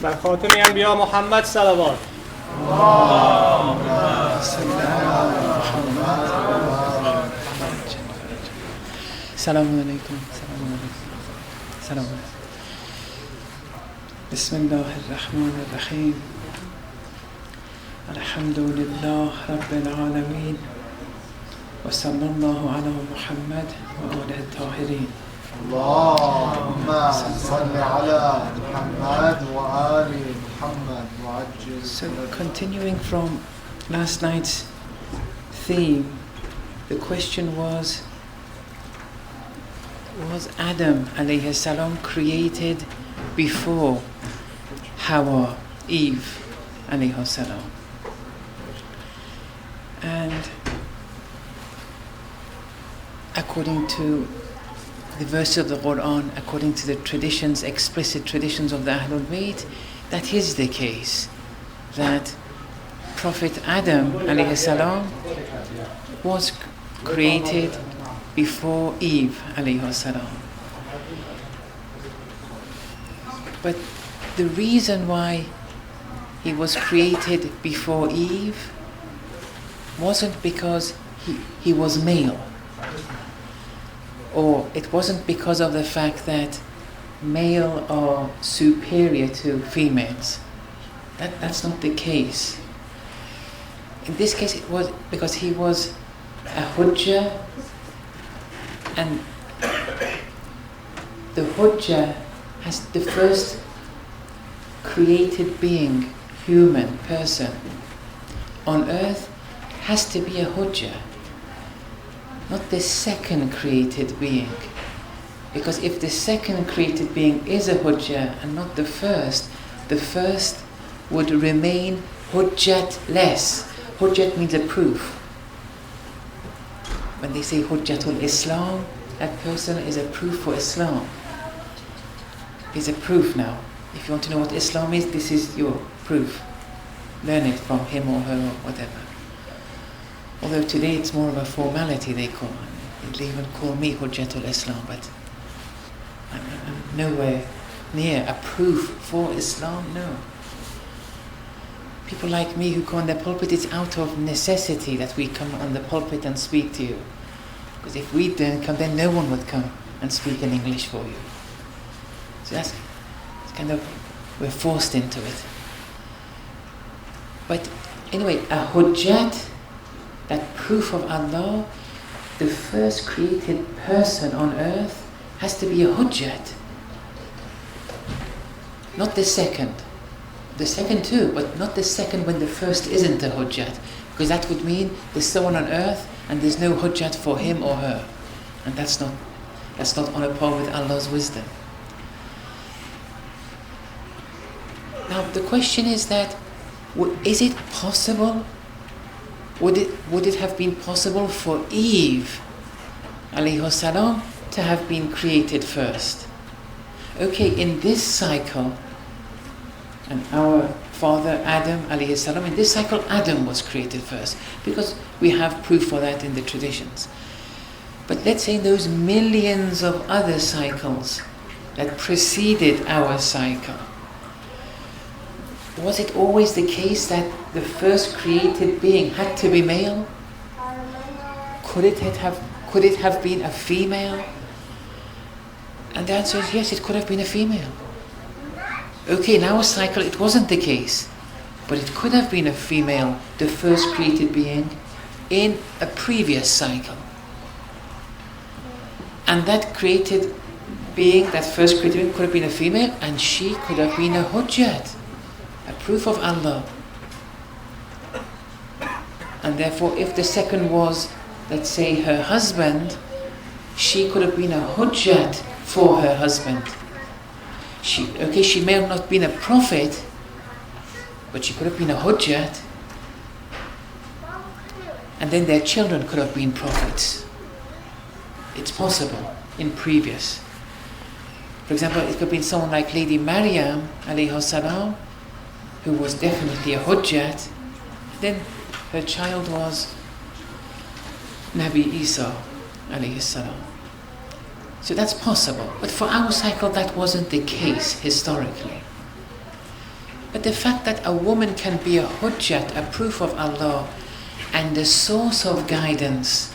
بر خاتم انبیا محمد صلوات. سلام علیکم. سلام علیکم. بسم الله الرحمن الرحیم. الحمد لله رب العالمین و صلی الله علی محمد و آله الطاهرین. اللهم صل على محمد و آل محمد وعجل. So continuing from last night's theme, the question was Adam alayhi salam created before Hawa, Eve alayhi salam? And according to the verse of the Quran, according to the traditions, explicit traditions of the Ahlul Bayt, that is the case, that Prophet Adam alayhi salam was created before Eve alayhi salam. But the reason why he was created before Eve wasn't because he was male, or it wasn't because of the fact that male are superior to females. That's not the case. In this case, it was because he was a hujjah, and the hujjah has the first created being, human person on earth, has to be a hujjah, not the second created being. Because if the second created being is a hujjah and not the first would remain hujjatless. Hujjat means a proof. When they say hujjatul Islam, that person is a proof for Islam. He's a proof now. If you want to know what Islam is, this is your proof. Learn it from him or her or whatever. Although today it's more of a formality they call it. They even call me hujjatul Islam, but I'm nowhere near a proof for Islam, no. People like me who come on the pulpit, it's out of necessity that we come on the pulpit and speak to you. Because if we didn't come, then no one would come and speak in English for you. So that's kind of, we're forced into it. But anyway, a hujjat, that proof of Allah, the first created person on earth, has to be a hujjat. Not the second. The second too, but not the second when the first isn't a hujjat. Because that would mean there's someone on earth and there's no hujjat for him or her. And that's not on a par with Allah's wisdom. Now the question is that, is it possible? Would it have been possible for Eve alayhi salam to have been created first? Okay, in this cycle, and our father Adam alayhi salam, in this cycle Adam was created first, because we have proof for that in the traditions. But let's say those millions of other cycles that preceded our cycle, was it always the case that the first created being had to be male? Could it have been a female? And the answer is yes, it could have been a female. Okay, in our cycle it wasn't the case, but it could have been a female, the first created being, in a previous cycle. And that created being, that first created being, could have been a female, and she could have been a hujjat, a proof of Allah. And therefore, if the second was, let's say, her husband, she could have been a hujjat for her husband. She may have not been a prophet, but she could have been a hujjat. And then their children could have been prophets. It's possible in previous. For example, it could have been someone like Lady Maryam alayhi salam, who was definitely a hujjat. Then her child was Nabi Isa alayhi salam. So that's possible. But for our cycle, that wasn't the case historically. But the fact that a woman can be a hujjat, a proof of Allah, and the source of guidance,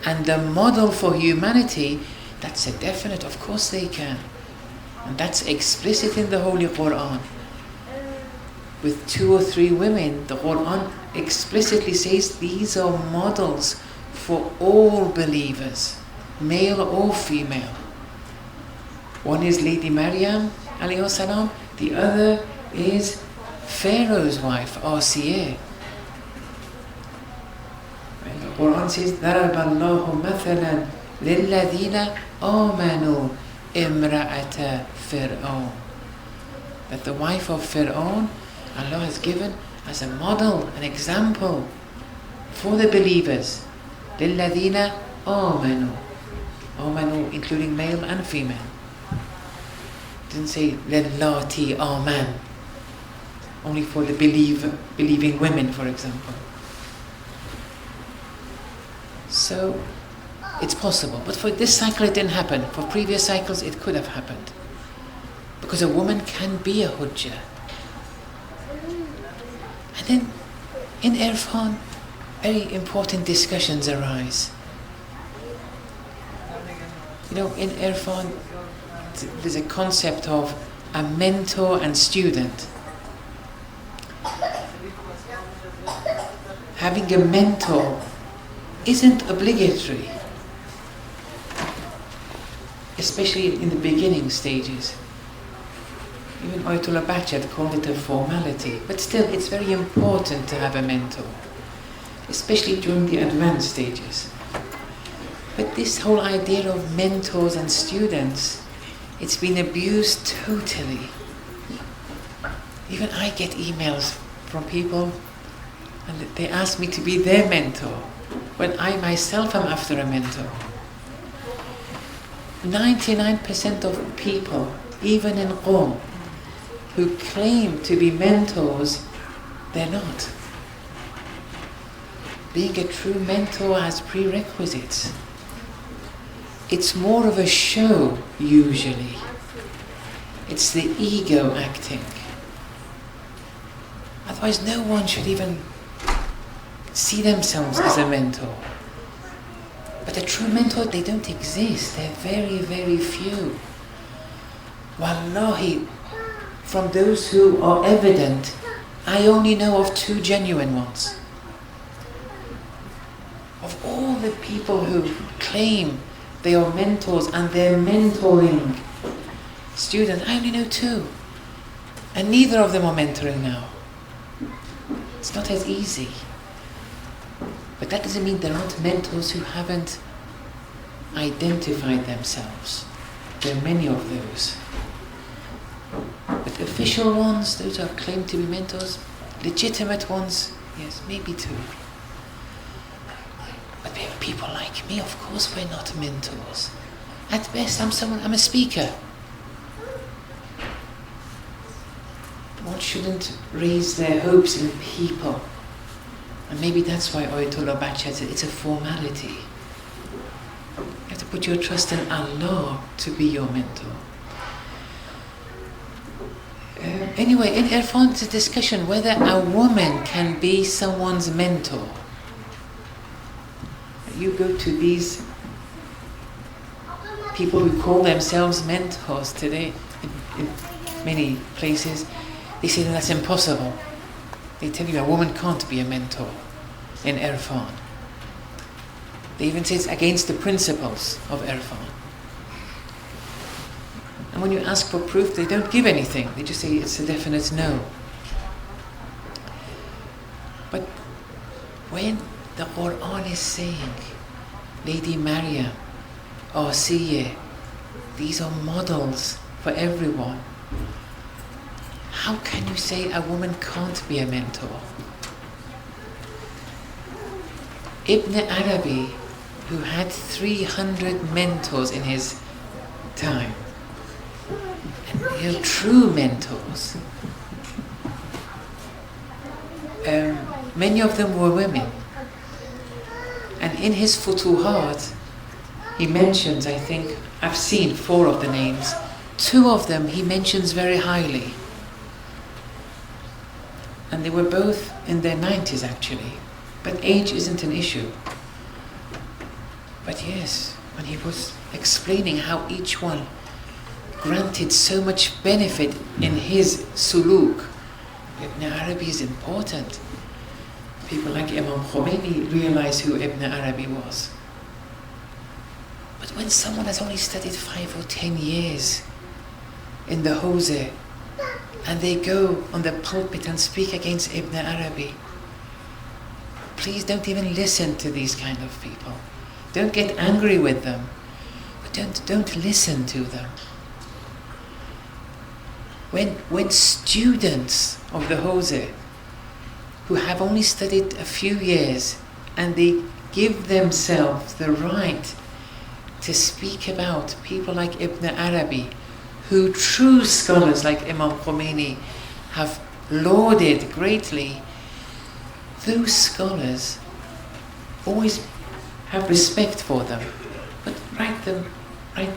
and the model for humanity, that's a definite, of course they can. And that's explicit in the Holy Quran. With 2 or 3 women, the Quran explicitly says these are models for all believers, male or female. One is Lady Maryam alayhi salam, the other is Pharaoh's wife, Asiya. And the Quran says, ضَرَبَ اللَّهُ مَثَلًا لِلَّذِينَ آمَنُوا إِمْرَأَةَ فِرْعَوْنَ. That the wife of Fir'aun, Allah has given as a model, an example for the believers. لِلَّذِينَ آمَنُوا. آمَنُوا including male and female. Didn't say لِلَّاتِ آمَنُ, only for the believing women, for example. So it's possible, but for this cycle it didn't happen. For previous cycles it could have happened, because a woman can be a hujjah. And then in Irfan, very important discussions arise. You know, in Irfan there's a concept of a mentor and student. Having a mentor isn't obligatory, especially in the beginning stages. Even Ayatollah Bahjat called it a formality, but still it's very important to have a mentor, especially during the advanced stages. But this whole idea of mentors and students, it's been abused totally. Even I get emails from people and they ask me to be their mentor, when I myself am after a mentor. 99% of people, even in Qom, who claim to be mentors, they're not. Being a true mentor has prerequisites. It's more of a show, usually. It's the ego acting. Otherwise, no one should even see themselves as a mentor. But a true mentor, they don't exist. They're very, very few. Wallahi, from those who are evident, I only know of 2 genuine ones. Of all the people who claim they are mentors and they're mentoring students, I only know 2. And neither of them are mentoring now. It's not as easy. But that doesn't mean there aren't mentors who haven't identified themselves. There are many of those. But official ones, those who claim to be mentors, legitimate ones, yes, maybe 2. But people like me, of course we're not mentors. At best, I'm a speaker. One shouldn't raise their hopes in people. And maybe that's why Ayatollah Bahjat said it's a formality. You have to put your trust in Allah to be your mentor. Anyway, in Irfan, it's a discussion whether a woman can be someone's mentor. You go to these people who call themselves mentors today in many places, they say that's impossible. They tell you a woman can't be a mentor in Irfan. They even say it's against the principles of Irfan. And when you ask for proof, they don't give anything. They just say it's a definite no. But when the Quran is saying, Lady Maryam, Asiya, these are models for everyone, how can you say a woman can't be a mentor? Ibn Arabi, who had 300 mentors in his time, and they are true mentors. Many of them were women. And in his Futuhat, he mentions, I think, I've seen 4 of the names. 2 of them he mentions very highly. and they were both in their 90s actually, but age isn't an issue. But yes, when he was explaining how each one granted so much benefit in his suluk, Ibn Arabi is important. People like Imam Khomeini realized who Ibn Arabi was. But when someone has only studied 5 or 10 years in the Hawza, and they go on the pulpit and speak against Ibn Arabi, please don't even listen to these kind of people. Don't get angry with them, but don't listen to them. When students of the Hawza, who have only studied a few years, and they give themselves the right to speak about people like Ibn Arabi, who true scholars like Imam Khomeini have lauded greatly, those scholars always have respect for them, but write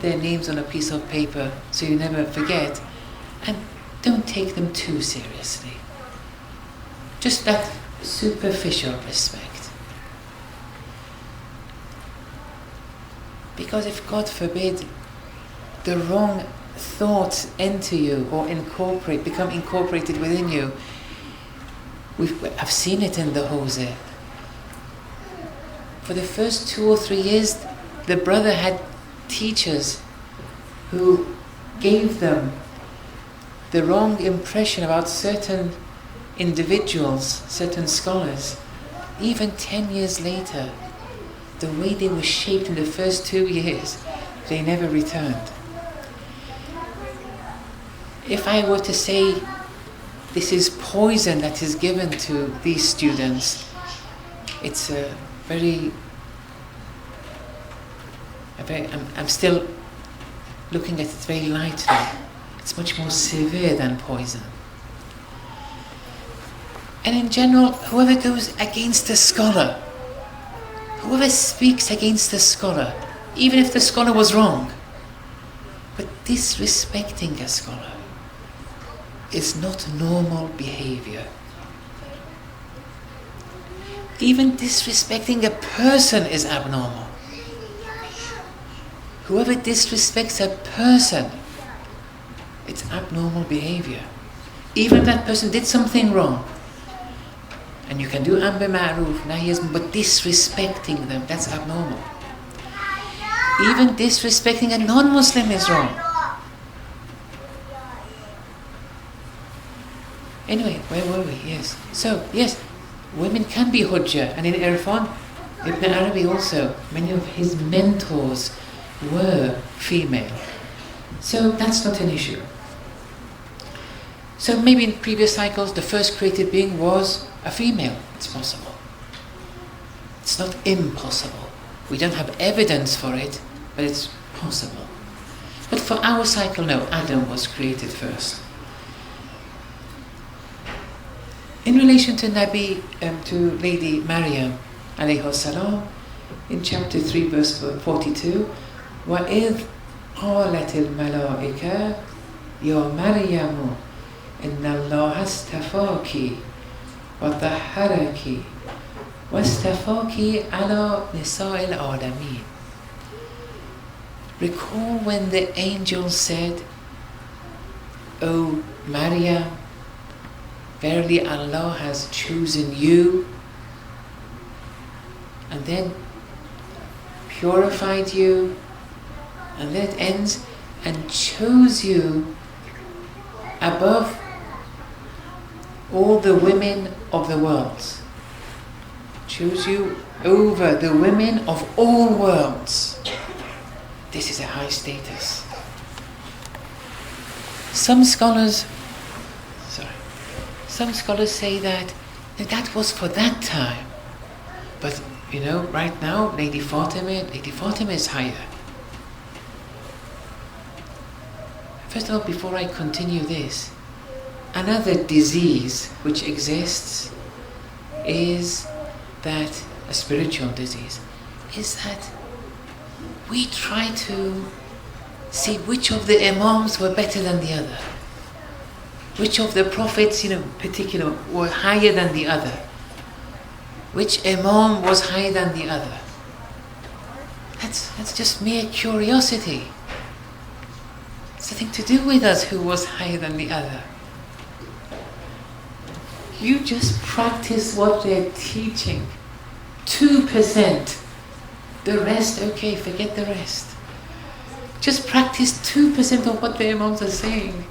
their names on a piece of paper so you never forget, and don't take them too seriously. Just that superficial respect. Because if, God forbid, the wrong thoughts enter you or become incorporated within you, I've seen it in the Hawza. For the first 2 or 3 years, the brother had teachers who gave them the wrong impression about certain individuals, certain scholars. Even 10 years later, the way they were shaped in the first 2 years, they never returned. If I were to say this is poison that is given to these students, it's I'm still looking at it very lightly. It's much more severe than poison. And in general, whoever goes against a scholar, whoever speaks against a scholar, even if the scholar was wrong, but disrespecting a scholar is not normal behavior. Even disrespecting a person is abnormal. Whoever disrespects a person, it's abnormal behavior. Even if that person did something wrong, and you can do amr ma'roof, nahi, but disrespecting them, that's abnormal. Even disrespecting a non-Muslim is wrong. Anyway, where were we? Yes. So, yes, women can be hujjah, and in Irfan, Ibn Arabi also, many of his mentors were female. So that's not an issue. So maybe in previous cycles, the first created being was a female. It's possible. It's not impossible. We don't have evidence for it, but it's possible. But for our cycle, no, Adam was created first. In relation to to Lady Maryam, alayhi salam, in chapter 3, verse 42, وَإِذْ قَالَتِ الْمَلَائِكَةُ يَا مَرْيَمُ إِنَّ اللَّهَ اسْتَفَاكِ وَطَهَّرَكِ وَاسْتَفَاكِ عَلَى نِسَاءِ الْعَالَمِينَ. Recall when the angel said, O Maryam, verily Allah has chosen you, and then purified you, and then it ends, and chose you above all the women of the world. Chose you over the women of all worlds. This is a high status. Some scholars say that was for that time. But, right now, Lady Fatima is higher. First of all, before I continue this, another disease which exists is that, a spiritual disease, is that we try to see which of the imams were better than the other. which of the prophets, particular, were higher than the other? Which imam was higher than the other? That's just mere curiosity. It's nothing to do with us who was higher than the other. You just practice what they're teaching. 2%. The rest, okay, forget the rest. Just practice 2% of what the imams are saying.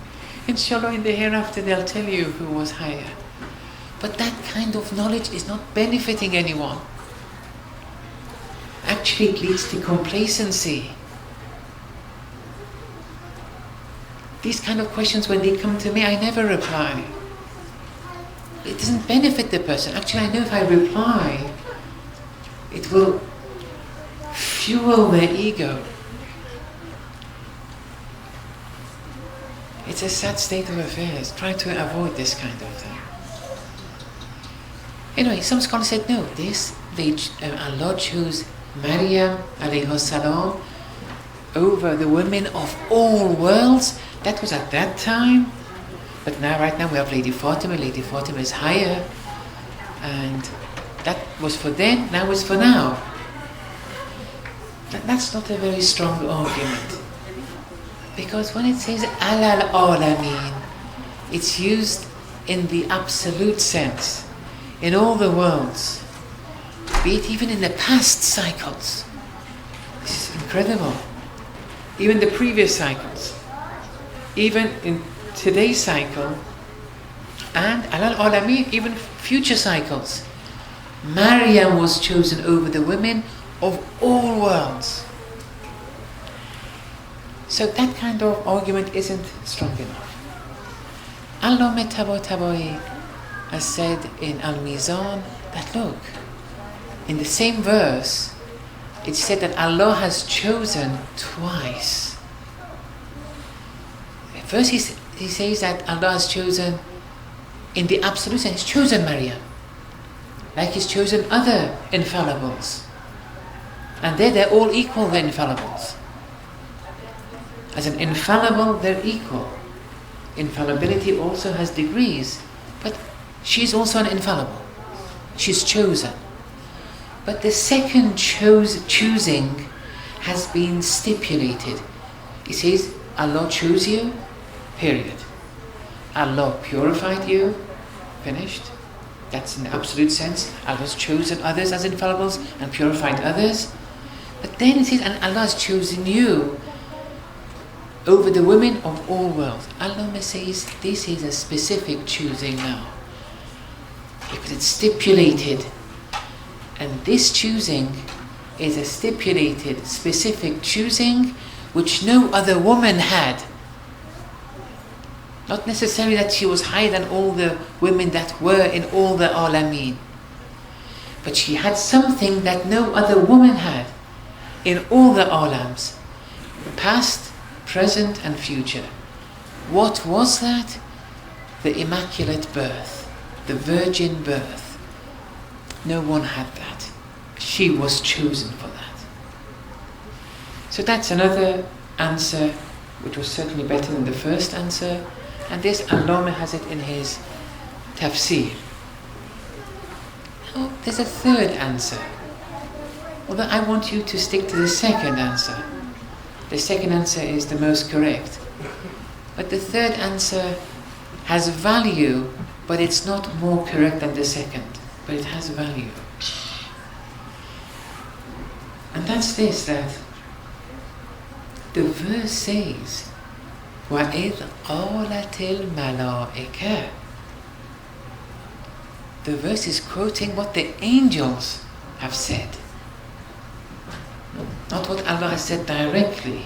Inshallah, in the hereafter they'll tell you who was higher. But that kind of knowledge is not benefiting anyone. Actually, it leads to complacency. These kind of questions, when they come to me, I never reply. It doesn't benefit the person. Actually, I know if I reply, it will fuel their ego. It's a sad state of affairs. Try to avoid this kind of thing. Anyway, some scholars said no, Allah chose Maryam alayhi salam over the women of all worlds. That was at that time. But now, right now, we have Lady Fatima. Lady Fatima is higher. And that was for then, now it's for now. That's not a very strong argument. Because when it says alal alameen, it's used in the absolute sense, in all the worlds, be it even in the past cycles. This is incredible. Even the previous cycles, even in today's cycle, and alal alameen, even future cycles. Maryam was chosen over the women of all worlds. So that kind of argument isn't strong enough. Allama Tabatabai has said in Al-Mizan that look, in the same verse, it said that Allah has chosen twice. First he says that Allah has chosen, in the absolute sense, He's chosen Maryam, like He's chosen other infallibles. And they're all equal, the infallibles. As an infallible, they're equal. Infallibility also has degrees, but she's also an infallible. She's chosen. But the second choosing has been stipulated. It says, Allah chose you, period. Allah purified you, finished. That's in the absolute sense. Allah's chosen others as infallibles and purified others. But then it says, and Allah has chosen you over the women of all worlds. Allah says this is a specific choosing now. Because it's stipulated. And this choosing is a stipulated, specific choosing which no other woman had. Not necessarily that she was higher than all the women that were in all the alameen. But she had something that no other woman had in all the alams. Past, present and future. What was that? The immaculate birth, the virgin birth. No one had that. She was chosen for that. So that's another answer which was certainly better than the first answer. And this Allama has it in his tafsir. Now there's a third answer. Although I want you to stick to the second answer. The second answer is the most correct. But the third answer has value, but it's not more correct than the second. But it has value. And that's this, that the verse says, وَإِذْ قَالَتِ الْمَلَائِكَةُ. The verse is quoting what the angels have said. Not what Allah has said directly.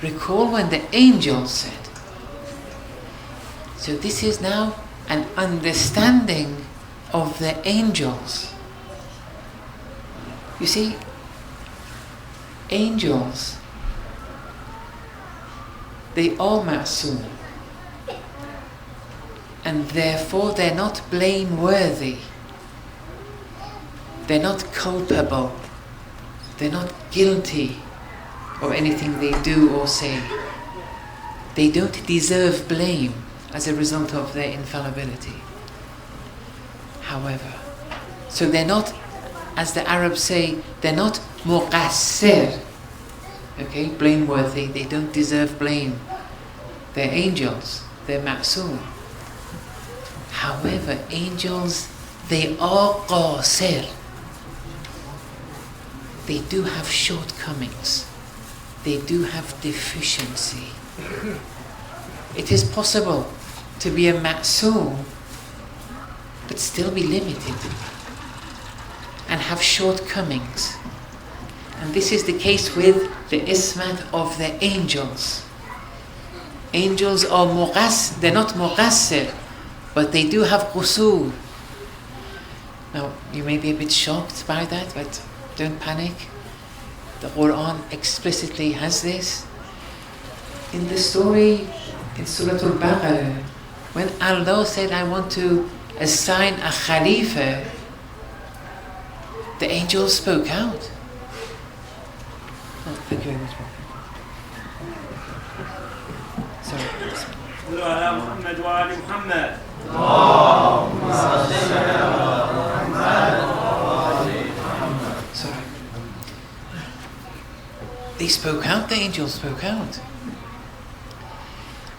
Recall when the angels said. So this is now an understanding of the angels. You see, angels, they are ma'soom. And therefore they're not blameworthy. They're not culpable. They're not guilty of anything they do or say. They don't deserve blame. as a result of their infallibility. However, so they're not, as the Arabs say, they're not muqassir, okay, blameworthy, they don't deserve blame. They're angels, they're ma'soom. However, angels, they are qasir. They do have shortcomings. They do have deficiency. It is possible to be a ma'soom but still be limited and have shortcomings. And this is the case with the ismat of the angels. Angels are they're not muqassir, but they do have qusur. Now, you may be a bit shocked by that, but don't panic. The Quran explicitly has this. In the story in Surah Al-Baqarah, when Allah said, I want to assign a Khalifa, the angels spoke out. Oh, thank you very much. Sorry. صلوا على محمد وآل محمد. Sorry. They spoke out, the angels spoke out.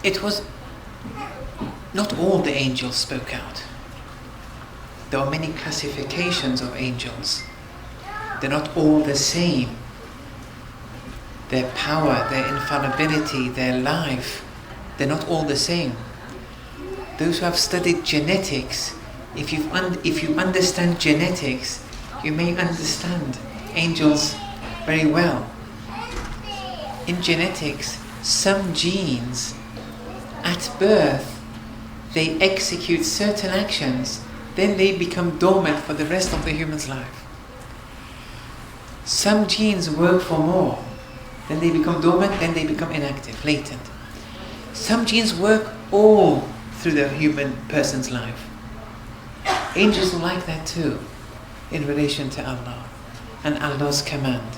It was not all the angels spoke out. There are many classifications of angels. They're not all the same. Their power, their infallibility, their life, they're not all the same. Those who have studied genetics, if you understand genetics, you may understand angels very well. In genetics, some genes at birth, they execute certain actions, then they become dormant for the rest of the human's life. Some genes work for more, then they become dormant, then they become inactive, latent. Some genes work all through the human person's life. Angels are like that too, in relation to Allah and Allah's command.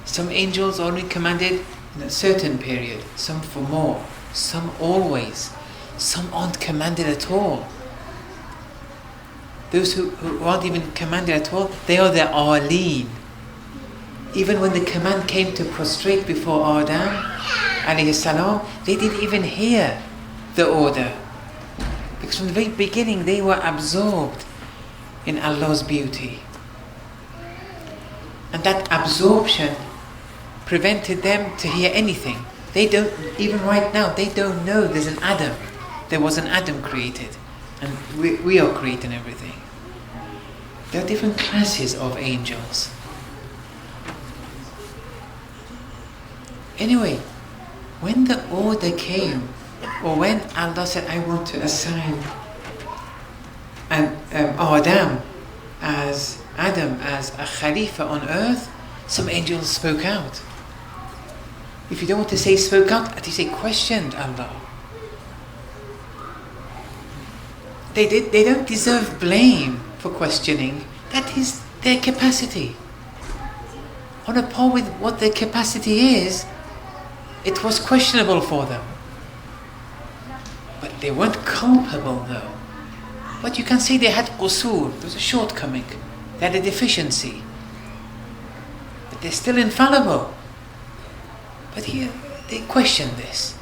Some angels are only commanded in a certain period, some for more, some always, some aren't commanded at all. Those who aren't even commanded at all, they are the aleen. Even when the command came to prostrate before Adam alayhi salam, they didn't even hear the order. Because from the very beginning they were absorbed in Allah's beauty. And that absorption prevented them to hear anything. They don't, even right now, they don't know there's an Adam. There was an Adam created. And we are creating everything. There are different classes of angels. Anyway, when the order came, or when Allah said, I want to assign Adam as a Khalifa on earth, some angels spoke out. If you don't want to say spoke out, at least they questioned Allah. They don't deserve blame for questioning. That is their capacity. On a par with what their capacity is, it was questionable for them. But they weren't culpable though. But you can say they had qusur, there was a shortcoming, they had a deficiency. But they're still infallible. But here, they questioned this.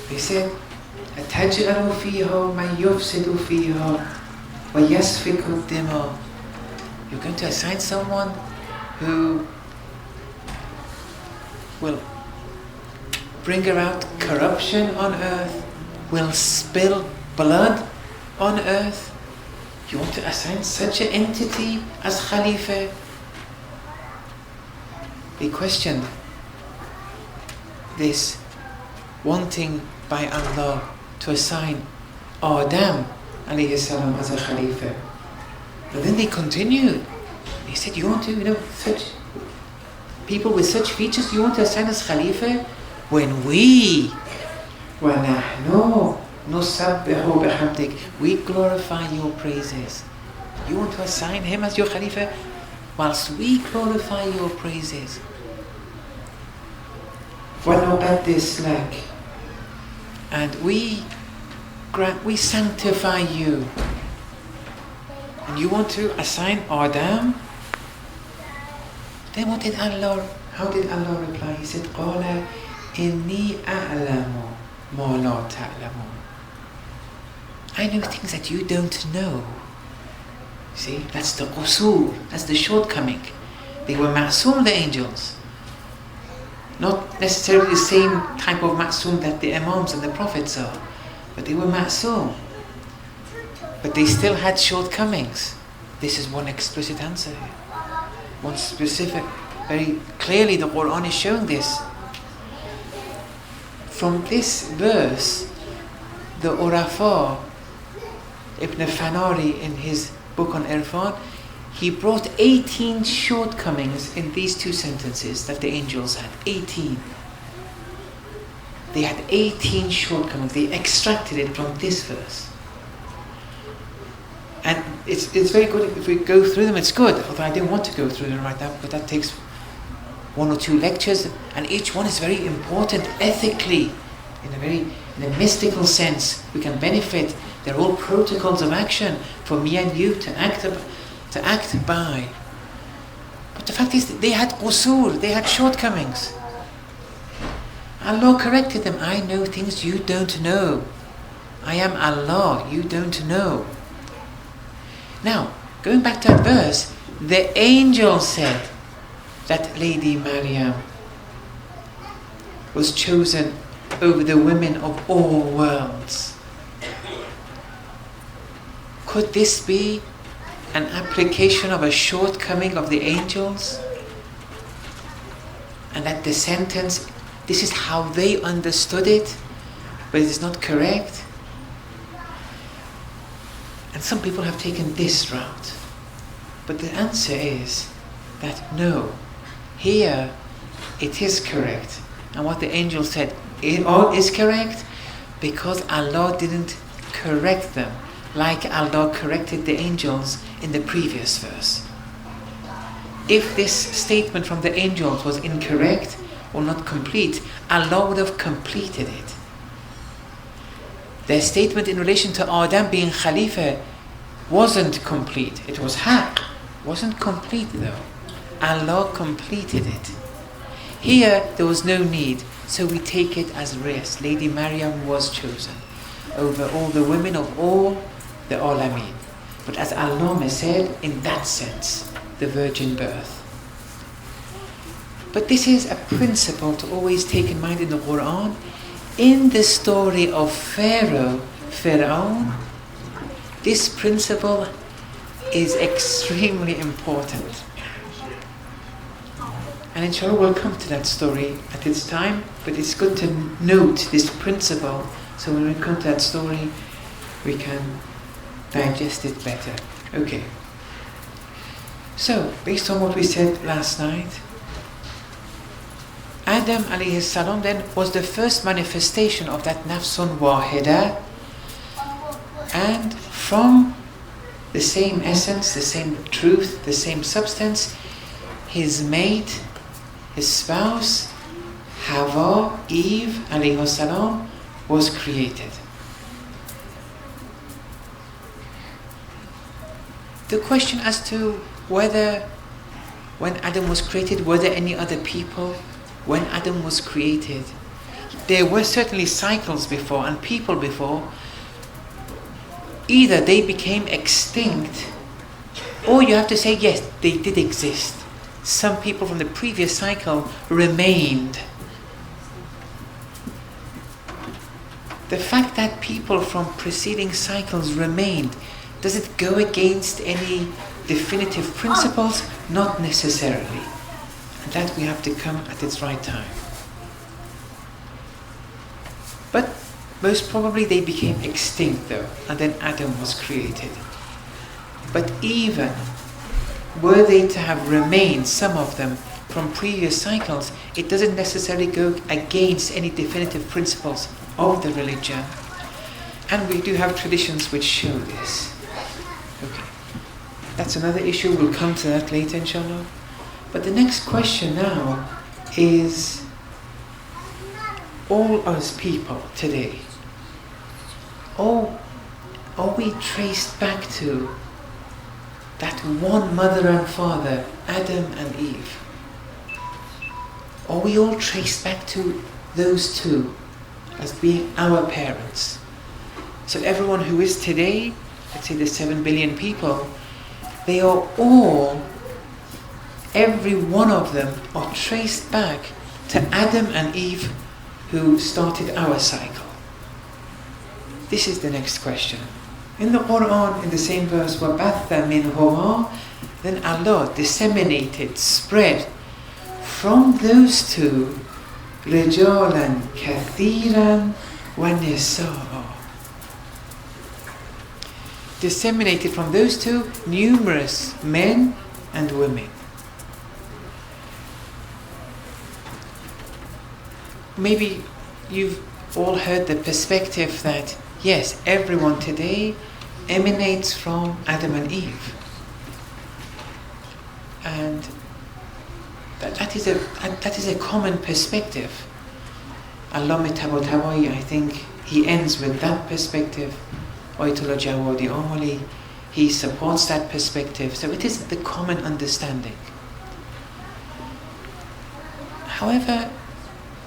They said, أَتَجْعَلُ فِيهَا مَنْ يُفْسِدُ فِيهَا وَيَسْفِكُ الدِّمَاءَ. You're going to assign someone who will bring about corruption on earth, will spill blood on earth. You want to assign such an entity as Khalifa? They questioned this wanting by Allah to assign Adam alayhi salam as a Khalifa. But then they continued. They said, you want to, such people with such features, you want to assign as Khalifa? When we وَنَحْنُ نُسَبِّحُ بِحَمْدِكَ, we glorify your praises. You want to assign him as your Khalifa? Whilst we glorify your praises. وَنُقَدِّسْ لَكَ, and we sanctify you. And you want to assign Adam? Then how did Allah reply? He said, قَالَ إِنِّي أَعْلَمُ مَا لَا تَعْلَمُونَ. I know things that you don't know. See, that's the qusur, that's the shortcoming. They were ma'soom, the angels. Not necessarily the same type of ma'soom that the imams and the prophets are, but they were ma'soom. But they still had shortcomings. This is one explicit answer. One specific, very clearly the Quran is showing this. From this verse, the Urafa, Ibn Fanari in his book on Irfan, he brought 18 shortcomings in these two sentences that the angels had. 18. They had 18 shortcomings. They extracted it from this verse. And it's very good if we go through them, it's good. Although I didn't want to go through them right now, because that takes 1 or 2 lectures, and each one is very important ethically, in a mystical sense. We can benefit. They're all protocols of action for me and you to act by. But the fact is that they had qusur, they had shortcomings. Allah corrected them. I know things you don't know. I am Allah, you don't know. Now, going back to that verse, the angel said that Lady Maryam was chosen over the women of all worlds. Could this be an application of a shortcoming of the angels? And that the sentence, this is how they understood it, but it is not correct? And some people have taken this route. But the answer is that no, here it is correct. And what the angel said, it all is correct because Allah didn't correct them like Allah corrected the angels in the previous verse. If this statement from the angels was incorrect or not complete, Allah would have completed it. Their statement in relation to Adam being Khalifa wasn't complete. It was haqq, wasn't complete though. Allah completed it. Here there was no need, so we take it as rest. Lady Maryam was chosen over all the women of all the Alameen. But as Al-Nama said, in that sense, the virgin birth. But this is a principle to always take in mind in the Quran. In the story of Fir'aun, this principle is extremely important. And inshallah we'll come to that story at its time, but it's good to note this principle so when we come to that story we can digest it better. Okay. So, based on what we said last night, Adam alayhi salam then was the first manifestation of that nafsun wahida, and from the same essence, the same truth, the same substance, his mate, his spouse, Hawa, Eve alayhi salam, was created. The question as to whether when Adam was created, were there any other people when Adam was created? There were certainly cycles before and people before. Either they became extinct, or you have to say yes, they did exist. Some people from the previous cycle remained. The fact that people from preceding cycles remained, does it go against any definitive principles? Not necessarily. And that we have to come at its right time. But most probably they became extinct though, and then Adam was created. But even were they to have remained, some of them, from previous cycles, it doesn't necessarily go against any definitive principles of the religion. And we do have traditions which show this. Okay, that's another issue, we'll come to that later inshallah. But the next question now is, all us people today, or are we traced back to that one mother and father, Adam and Eve? Are we all traced back to those two as being our parents? So everyone who is today, let's say the 7 billion people, they are all, every one of them are traced back to Adam and Eve who started our cycle. This is the next question. In the Quran, in the same verse, وَبَثَّ مِنْهُمَا, then Allah disseminated, spread from those two رِجَالًا كَثِيرًا وَنِسَاءً. Disseminated from those two numerous men and women. Maybe you've all heard the perspective that yes, everyone today emanates from Adam and Eve. And that is a common perspective. Allama Tabatabai, I think he ends with that perspective. Ayatollah Jawadi Amali, he supports that perspective. So it is the common understanding. However,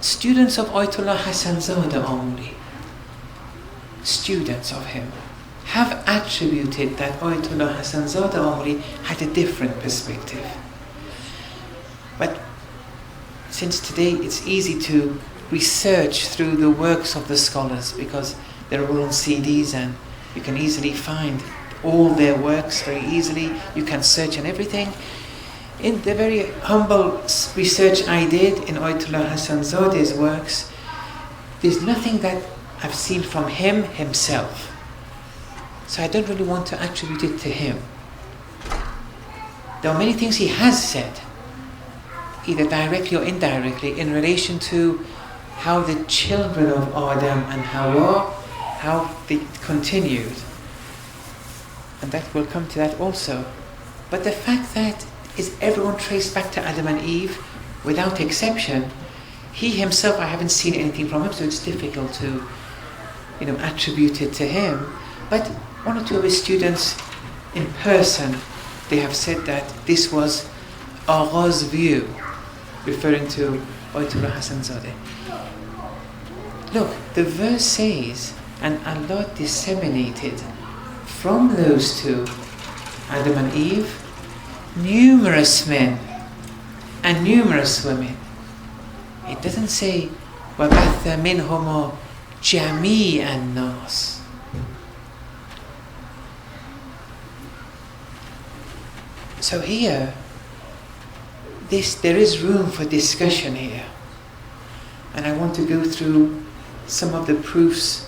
students of Ayatollah Hassan Zada Amali, students of him, have attributed that Ayatollah Hassan Zada Amali had a different perspective. But since today it's easy to research through the works of the scholars because they're all on CDs and you can easily find all their works very easily, you can search and everything. In the very humble research I did in Ayatollah Hassan Zade's works, there's nothing that I've seen from him himself. So I don't really want to attribute it to him. There are many things he has said, either directly or indirectly, in relation to how the children of Adam and Hawa, how they continued. And that will come to that also. But the fact that is everyone traced back to Adam and Eve, without exception, he himself, I haven't seen anything from him, so it's difficult to, attribute it to him. But one or two of his students in person, they have said that this was Agha's view, referring to Ayatollah Hassan Zadeh. Look, the verse says, and Allah disseminated from those two, Adam and Eve, numerous men and numerous women. It doesn't say وَبَثَّ مِنْهُمَا جَمِيعَ النَّاسِ. So here, there is room for discussion here. And I want to go through some of the proofs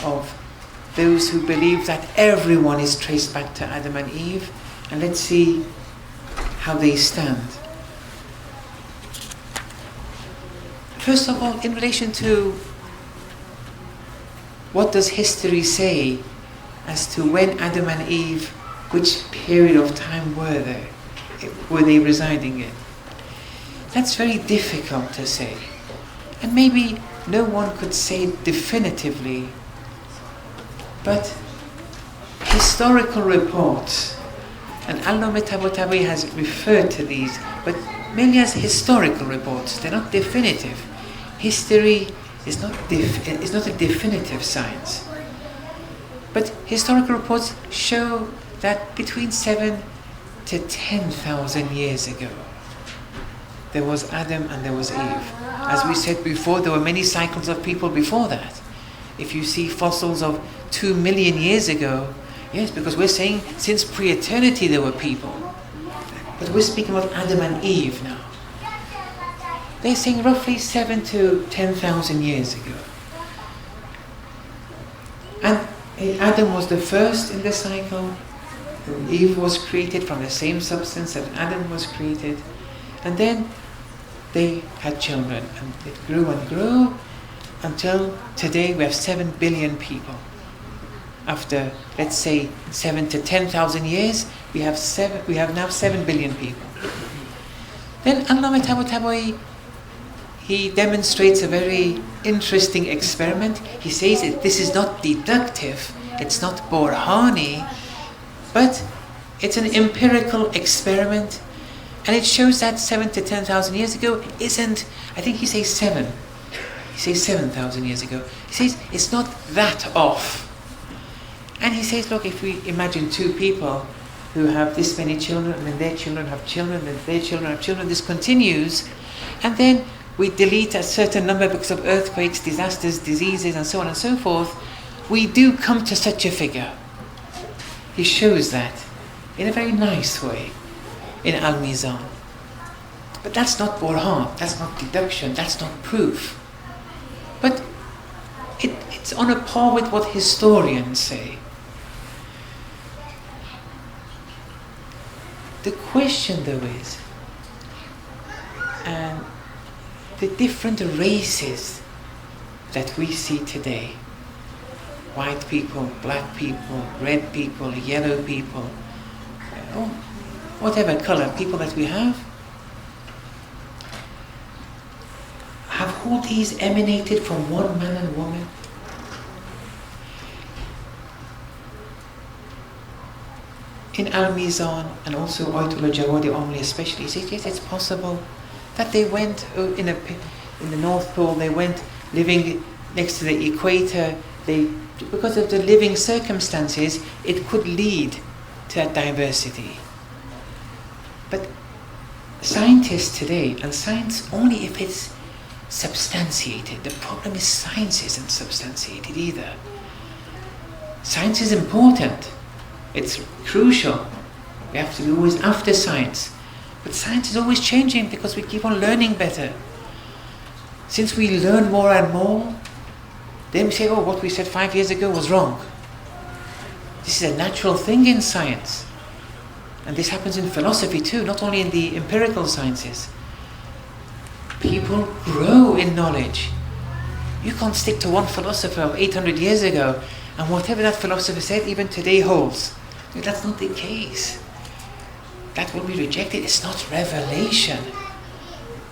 of those who believe that everyone is traced back to Adam and Eve, and let's see how they stand. First of all, in relation to what does history say as to when Adam and Eve, which period of time were they residing in? That's very difficult to say. And maybe no one could say definitively, but historical reports, and Allama Tabatabai has referred to these, but mainly as historical reports. They're not definitive. History is not a definitive science. But historical reports show that between 7 to 10,000 years ago, there was Adam and there was Eve. As we said before, there were many cycles of people before that. If you see fossils of 2 million years ago, yes, because we're saying since pre-eternity there were people. But we're speaking of Adam and Eve now. They're saying roughly 7 to 10,000 years ago. And Adam was the first in the cycle. Eve was created from the same substance that Adam was created. And then they had children, and it grew and grew until today we have 7 billion people. After, let's say, 7 to 10,000 years, we have now 7 billion people. Then Allama Tabatabai, he demonstrates a very interesting experiment. He says that this is not deductive, it's not Burhani, but it's an empirical experiment, and it shows that 7 to 10,000 years ago isn't, I think he says 7. He says 7,000 years ago. He says it's not that off. And he says, look, if we imagine two people who have this many children, and then their children have children, and their children have children, this continues, and then we delete a certain number because of earthquakes, disasters, diseases, and so on and so forth, we do come to such a figure. He shows that in a very nice way in Al-Mizan. But that's not Burhan, that's not deduction, that's not proof. But it's on a par with what historians say. The question though is, and the different races that we see today, white people, black people, red people, yellow people, whatever color people that we have all these emanated from one man and woman? In Al-Mizan and also Ayatollah Jawadi Omli especially, he says, yes, it's possible that they went in the North Pole, they went living next to the equator, because of the living circumstances, it could lead to that diversity. But scientists today, and science only if it's substantiated. The problem is science isn't substantiated either. Science is important. It's crucial. We have to be always after science. But science is always changing because we keep on learning better. Since we learn more and more, then we say, oh, what we said 5 years ago was wrong. This is a natural thing in science. And this happens in philosophy too, not only in the empirical sciences. People grow in knowledge. You can't stick to one philosopher of 800 years ago and whatever that philosopher said even today holds. That's not the case. That will be rejected. It's not revelation.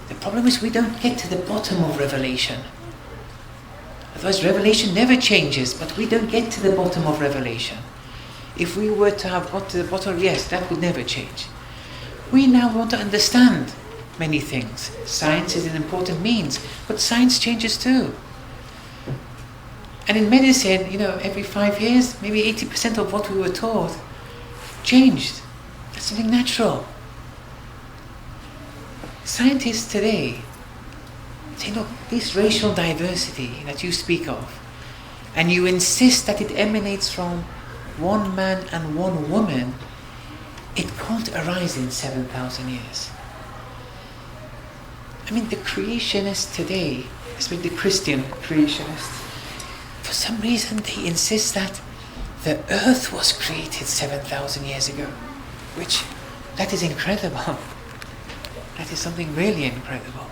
The problem is we don't get to the bottom of revelation. Otherwise revelation never changes, but we don't get to the bottom of revelation. If we were to have got to the bottom, yes, that would never change. We now want to understand many things. Science is an important means, but science changes too. And in medicine, every 5 years, maybe 80% of what we were taught changed. That's something natural. Scientists today say, look, this racial diversity that you speak of, and you insist that it emanates from one man and one woman, it can't arise in 7,000 years. The creationists today, especially the Christian creationists, for some reason they insist that the earth was created 7,000 years ago, which, that is incredible. That is something really incredible.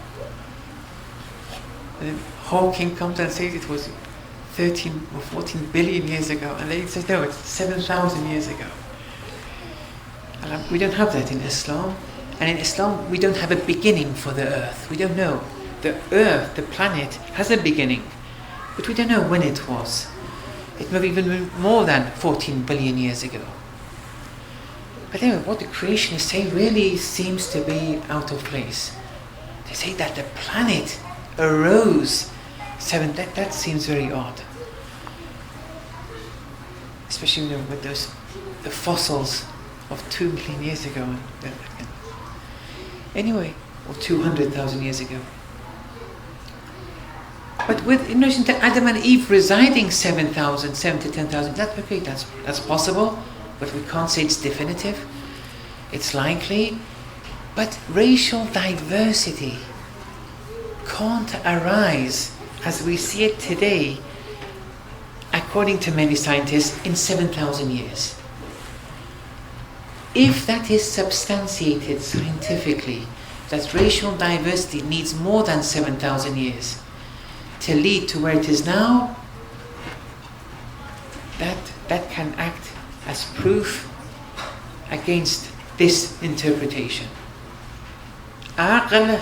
And then Hawking comes and says it was 13 or 14 billion years ago, and they say no, it's 7,000 years ago. And we don't have that in Islam. And in Islam, we don't have a beginning for the earth. We don't know. The earth, the planet, has a beginning, but we don't know when it was. It may have even been more than 14 billion years ago. But anyway, what the creationists say really seems to be out of place. They say that the planet arose that seems very odd. Especially with the fossils of 2 million years ago. Anyway, or 200,000 years ago. But in relation to Adam and Eve residing 7 to 10,000, that's possible, but we can't say it's definitive. It's likely, but racial diversity can't arise as we see it today, according to many scientists, in 7,000 years. If that is substantiated scientifically, that racial diversity needs more than 7,000 years to lead to where it is now, that can act as proof against this interpretation. Aql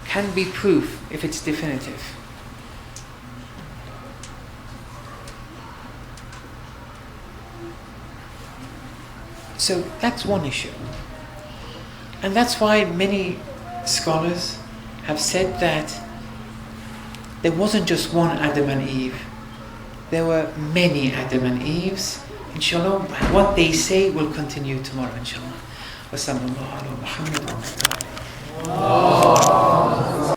can be proof if it's definitive. So that's one issue. And that's why many scholars have said that there wasn't just one Adam and Eve. There were many Adam and Eves. Inshallah, what they say will continue tomorrow, inshallah. Wa sallallahu ala Muhammad wa ala alihi.